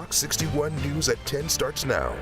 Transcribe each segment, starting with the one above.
Fox 61 News at 10 starts now.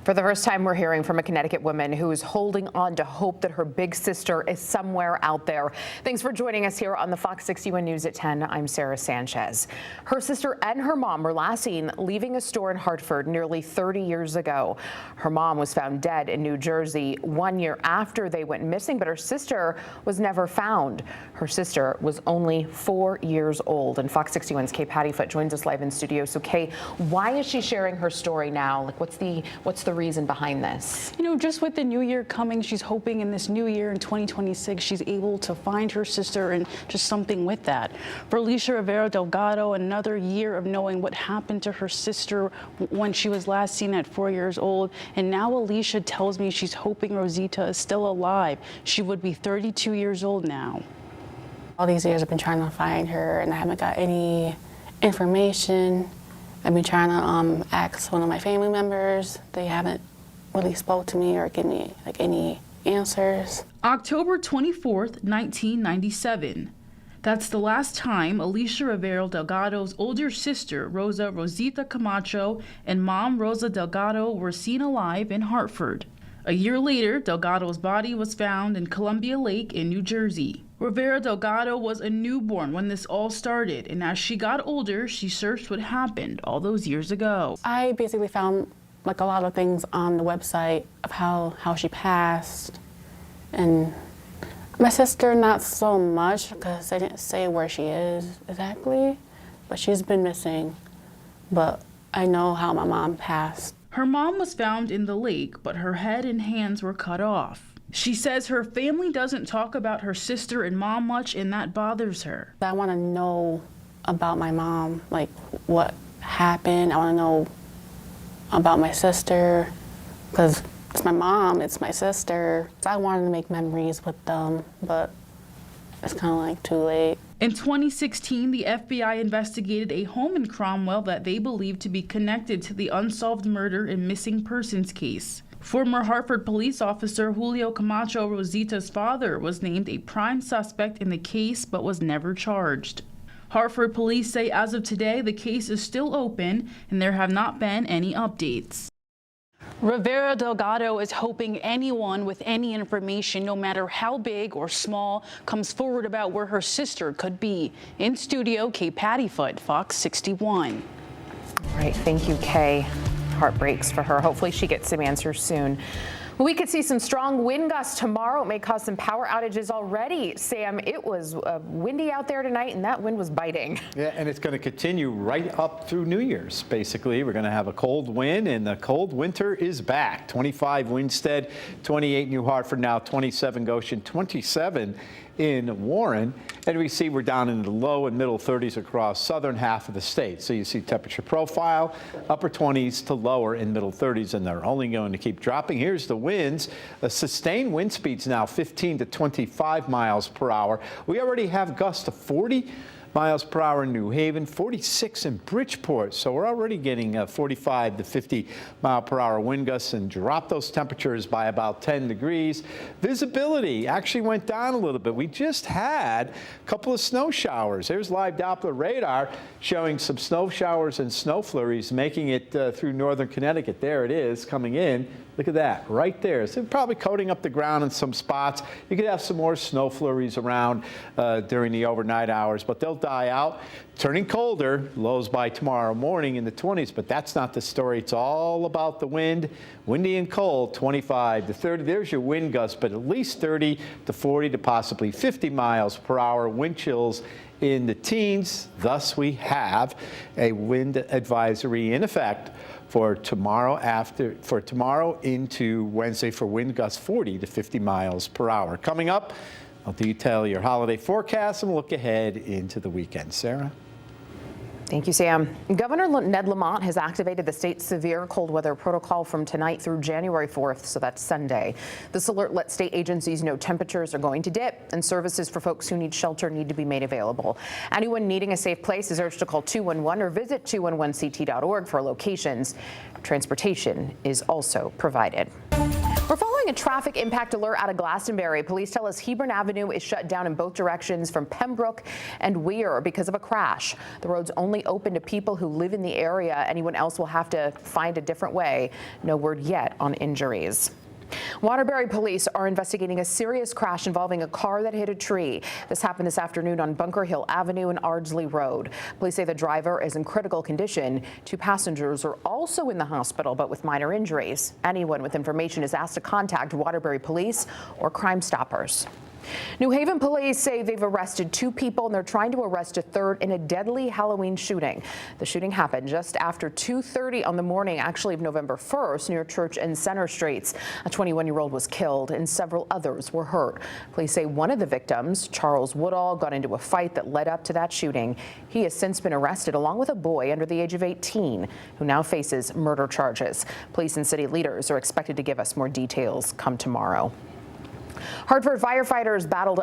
For the first time, we're hearing from a Connecticut woman who is holding on to hope that her big sister is somewhere out there. Thanks for joining us here on the Fox 61 News at 10. I'm Sarah Sanchez. Her sister and her mom were last seen leaving a store in Hartford nearly 30 years ago. Her mom was found dead in New Jersey 1 year after they went missing, but her sister was never found. Her sister was only 4 years old. And Fox 61's Kay Pattyfoot joins us live in studio. So Kay, why is she sharing her story now? Like, what's the reason behind this? You know, just with the new year coming, she's hoping in this new year in 2026, she's able to find her sister and just something with that. For Alicia Rivera Delgado, another year of knowing what happened to her sister when she was last seen at 4 years old. And now Alicia tells me she's hoping Rosita is still alive. She would be 32 years old now. All these years I've been trying to find her and I haven't got any information. I've been trying to ask one of my family members. They haven't really spoke to me or given me like any answers. October 24th, 1997. That's the last time Alicia Rivera Delgado's older sister, Rosita Camacho, and mom, Rosa Delgado, were seen alive in Hartford. A year later, Delgado's body was found in Columbia Lake in New Jersey. Rivera Delgado was a newborn when this all started, and as she got older, she searched what happened all those years ago. I basically found like a lot of things on the website of how she passed, and my sister not so much because they didn't say where she is exactly, but she's been missing. But I know how my mom passed. Her mom was found in the lake, but her head and hands were cut off. She says her family doesn't talk about her sister and mom much, and that bothers her. I want to know about my mom, like what happened. I want to know about my sister, because it's my mom, it's my sister. I wanted to make memories with them, but it's kind of like too late. In 2016, the FBI investigated a home in Cromwell that they believed to be connected to the unsolved murder and missing persons case. Former Hartford police officer Julio Camacho, Rosita's father, was named a prime suspect in the case but was never charged. Hartford police say as of today, the case is still open and there have not been any updates. Rivera Delgado is hoping anyone with any information, no matter how big or small, comes forward about where her sister could be. In studio, Kay Pattyfoot, Fox 61. All right, thank you, Kay. Heart breaks for her. Hopefully she gets some answers soon. We could see some strong wind gusts tomorrow. It may cause some power outages already. Sam, it was windy out there tonight, and that wind was biting. Yeah, and it's going to continue right up through New Year's, basically. We're going to have a cold wind, and the cold winter is back. 25 Winstead, 28 New Hartford now, 27 Goshen, 27 in Warren. And we see we're down in the low and middle 30s across southern half of the state. So you see temperature profile, upper 20s to lower in middle 30s, and they're only going to keep dropping. Here's the winds. Sustained wind speeds now 15 to 25 miles per hour. We already have gusts of 40 miles per hour in New Haven, 46 in Bridgeport. So we're already getting 45 to 50 mile per hour wind gusts, and drop those temperatures by about 10 degrees. Visibility actually went down a little bit. We just had a couple of snow showers. There's live Doppler radar showing some snow showers and snow flurries making it through northern Connecticut. There it is coming in. Look at that right there. So probably coating up the ground in some spots. You could have some more snow flurries around during the overnight hours, but they'll die out. Turning colder, lows by tomorrow morning in the 20s, but that's not the story. It's all about the wind. Windy and cold, 25 to 30. There's your wind gusts, but at least 30 to 40 to possibly 50 miles per hour. Wind chills in the teens. Thus, we have a wind advisory in effect for tomorrow into Wednesday for wind gusts 40 to 50 miles per hour. Coming up, I'll detail your holiday forecast and look ahead into the weekend. Sarah? Thank you, Sam. Governor Ned Lamont has activated the state's severe cold weather protocol from tonight through January 4th, so that's Sunday. This alert lets state agencies know temperatures are going to dip and services for folks who need shelter need to be made available. Anyone needing a safe place is urged to call 211 or visit 211ct.org for locations. Transportation is also provided. We're following a traffic impact alert out of Glastonbury. Police tell us Hebron Avenue is shut down in both directions from Pembroke and Weir because of a crash. The road's only open to people who live in the area. Anyone else will have to find a different way. No word yet on injuries. Waterbury police are investigating a serious crash involving a car that hit a tree. This happened this afternoon on Bunker Hill Avenue and Ardsley Road. Police say the driver is in critical condition. 2 passengers are also in the hospital, but with minor injuries. Anyone with information is asked to contact Waterbury Police or Crime Stoppers. New Haven police say they've arrested 2 people and they're trying to arrest a third in a deadly Halloween shooting. The shooting happened just after 2:30 on the morning, actually, of November 1st near Church and Center Streets. A 21-year-old was killed and several others were hurt. Police say one of the victims, Charles Woodall, got into a fight that led up to that shooting. He has since been arrested along with a boy under the age of 18 who now faces murder charges. Police and city leaders are expected to give us more details come tomorrow. Hartford firefighters battled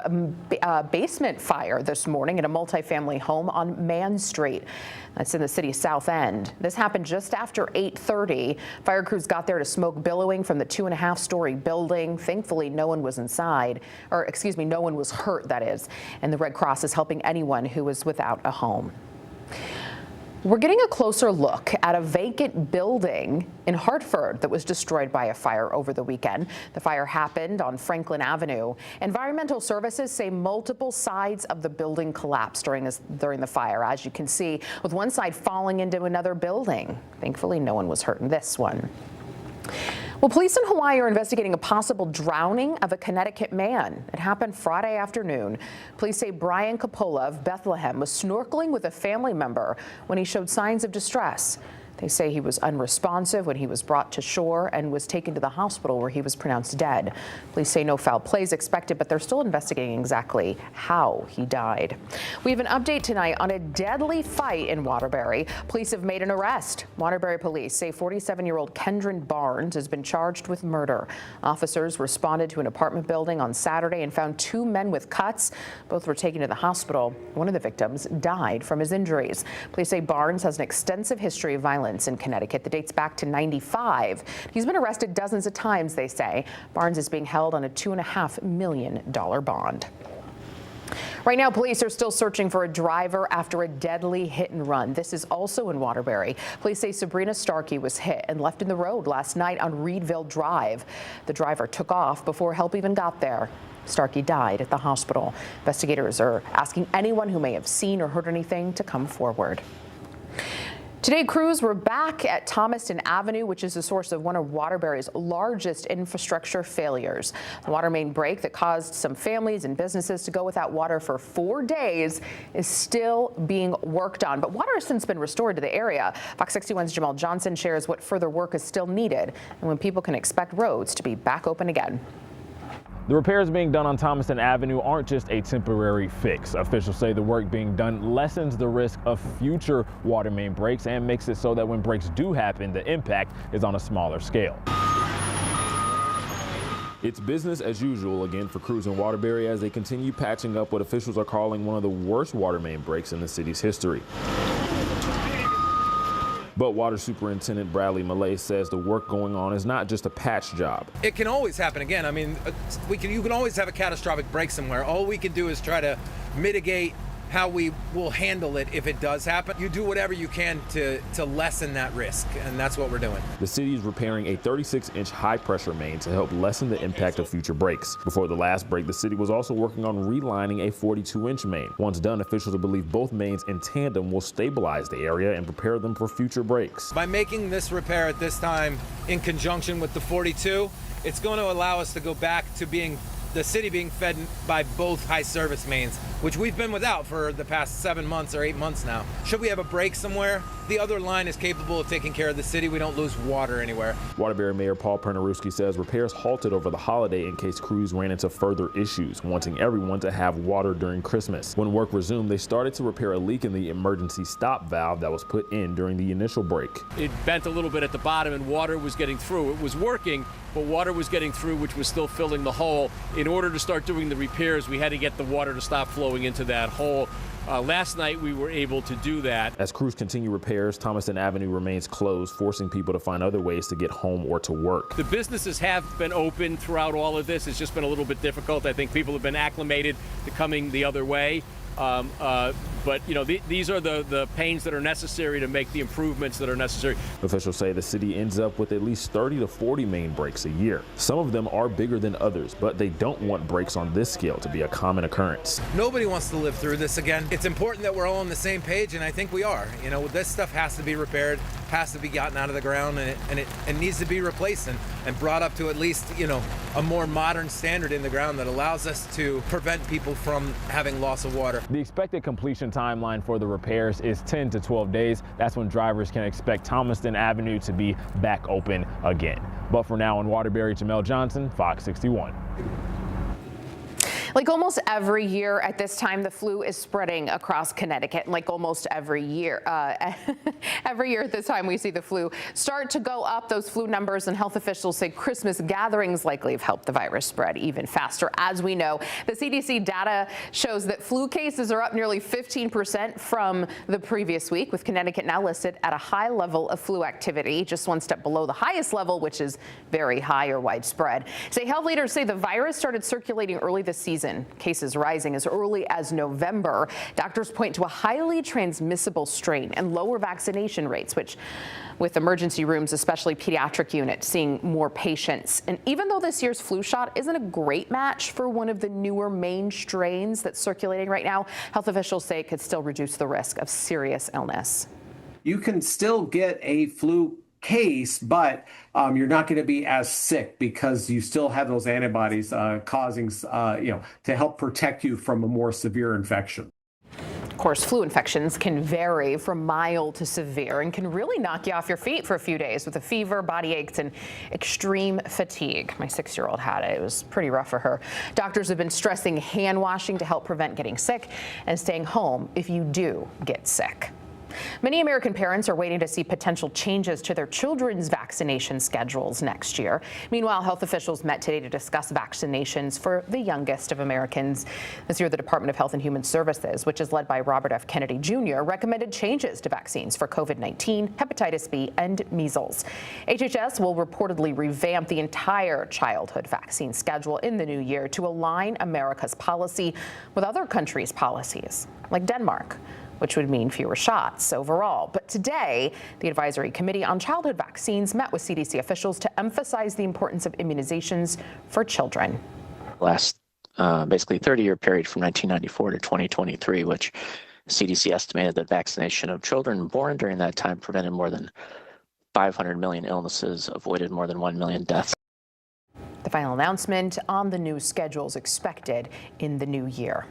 a basement fire this morning in a multifamily home on Man Street. That's in the city's south end. This happened just after 8:30. Fire crews got there to smoke billowing from the 2.5-story building. Thankfully, no one was inside, or excuse me, no one was hurt, that is. And the Red Cross is helping anyone who is without a home. We're getting a closer look at a vacant building in Hartford that was destroyed by a fire over the weekend. The fire happened on Franklin Avenue. Environmental services say multiple sides of the building collapsed during the fire, as you can see, with one side falling into another building. Thankfully, no one was hurt in this one. Well, police in Hawaii are investigating a possible drowning of a Connecticut man. It happened Friday afternoon. Police say Brian Coppola of Bethlehem was snorkeling with a family member when he showed signs of distress. They say he was unresponsive when he was brought to shore and was taken to the hospital where he was pronounced dead. Police say no foul play is expected, but they're still investigating exactly how he died. We have an update tonight on a deadly fight in Waterbury. Police have made an arrest. Waterbury police say 47-year-old Kendron Barnes has been charged with murder. Officers responded to an apartment building on Saturday and found 2 men with cuts. Both were taken to the hospital. One of the victims died from his injuries. Police say Barnes has an extensive history of violence in Connecticut that dates back to '95. He's been arrested dozens of times, they say. Barnes is being held on a $2.5 million bond. Right now, police are still searching for a driver after a deadly hit and run. This is also in Waterbury. Police say Sabrina Starkey was hit and left in the road last night on Reedville Drive. The driver took off before help even got there. Starkey died at the hospital. Investigators are asking anyone who may have seen or heard anything to come forward. Today, crews were back at Thomaston Avenue, which is the source of one of Waterbury's largest infrastructure failures. The water main break that caused some families and businesses to go without water for 4 days is still being worked on. But water has since been restored to the area. Fox 61's Jamal Johnson shares what further work is still needed and when people can expect roads to be back open again. The repairs being done on Thomaston Avenue aren't just a temporary fix. Officials say the work being done lessens the risk of future water main breaks and makes it so that when breaks do happen, the impact is on a smaller scale. It's business as usual again for crews in Waterbury as they continue patching up what officials are calling one of the worst water main breaks in the city's history. But Water Superintendent Bradley Millay says the work going on is not just a patch job. It can always happen again. I mean, you can always have a catastrophic break somewhere. All we can do is try to mitigate how we will handle it if it does happen. You do whatever you can to lessen that risk, and that's what we're doing. The city is repairing a 36-inch high-pressure main to help lessen the impact of future breaks. Before the last break, the city was also working on relining a 42-inch main. Once done, officials believe both mains in tandem will stabilize the area and prepare them for future breaks. By making this repair at this time in conjunction with the 42, it's going to allow us to go back to the city being fed by both high service mains, which we've been without for the past 7 months or 8 months now. Should we have a break somewhere, the other line is capable of taking care of the city. We don't lose water anywhere. Waterbury Mayor Paul Pernaruski says repairs halted over the holiday in case crews ran into further issues, wanting everyone to have water during Christmas. When work resumed, they started to repair a leak in the emergency stop valve that was put in during the initial break. It bent a little bit at the bottom and water was getting through. It was working, but water was getting through, which was still filling the hole in order to start doing the repairs, we had to get the water to stop flowing into that hole. Last night, we were able to do that. As crews continue repairs, Thomaston Avenue remains closed, forcing people to find other ways to get home or to work. The businesses have been open throughout all of this. It's just been a little bit difficult. I think people have been acclimated to coming the other way. But, you know, these are the pains that are necessary to make the improvements that are necessary. Officials say the city ends up with at least 30 to 40 main breaks a year. Some of them are bigger than others, but they don't want breaks on this scale to be a common occurrence. Nobody wants to live through this again. It's important that we're all on the same page, and I think we are. You know, this stuff has to be repaired, has to be gotten out of the ground, and it needs to be replaced and brought up to at least, you know, a more modern standard in the ground that allows us to prevent people from having loss of water. The expected completion timeline for the repairs is 10 to 12 days. That's when drivers can expect Thomaston Avenue to be back open again. But for now in Waterbury, Jamel Johnson, Fox 61. Like almost every year at this time, the flu is spreading across Connecticut. Like almost every year, every year at this time, we see the flu start to go up. Those flu numbers, and health officials say Christmas gatherings likely have helped the virus spread even faster. As we know, the CDC data shows that flu cases are up nearly 15% from the previous week, with Connecticut now listed at a high level of flu activity, just one step below the highest level, which is very high or widespread. Health leaders say the virus started circulating early this season. Cases rising as early as November. Doctors point to a highly transmissible strain and lower vaccination rates, which, with emergency rooms, especially pediatric units, seeing more patients. And even though this year's flu shot isn't a great match for one of the newer main strains that's circulating right now, health officials say it could still reduce the risk of serious illness. You can still get a flu case, but you're not going to be as sick because you still have those antibodies causing, to help protect you from a more severe infection. Of course, flu infections can vary from mild to severe and can really knock you off your feet for a few days with a fever, body aches, and extreme fatigue. My 6-year-old had it. It was pretty rough for her. Doctors have been stressing hand washing to help prevent getting sick and staying home if you do get sick. Many American parents are waiting to see potential changes to their children's vaccination schedules next year. Meanwhile, health officials met today to discuss vaccinations for the youngest of Americans. This year, the Department of Health and Human Services, which is led by Robert F. Kennedy Jr., recommended changes to vaccines for COVID-19, hepatitis B, and measles. HHS will reportedly revamp the entire childhood vaccine schedule in the new year to align America's policy with other countries' policies, like Denmark, which would mean fewer shots overall. But today, the Advisory Committee on Childhood Vaccines met with CDC officials to emphasize the importance of immunizations for children. Last basically 30-year period from 1994 to 2023, which CDC estimated that vaccination of children born during that time prevented more than 500 million illnesses, avoided more than 1 million deaths. The final announcement on the new schedule is expected in the new year.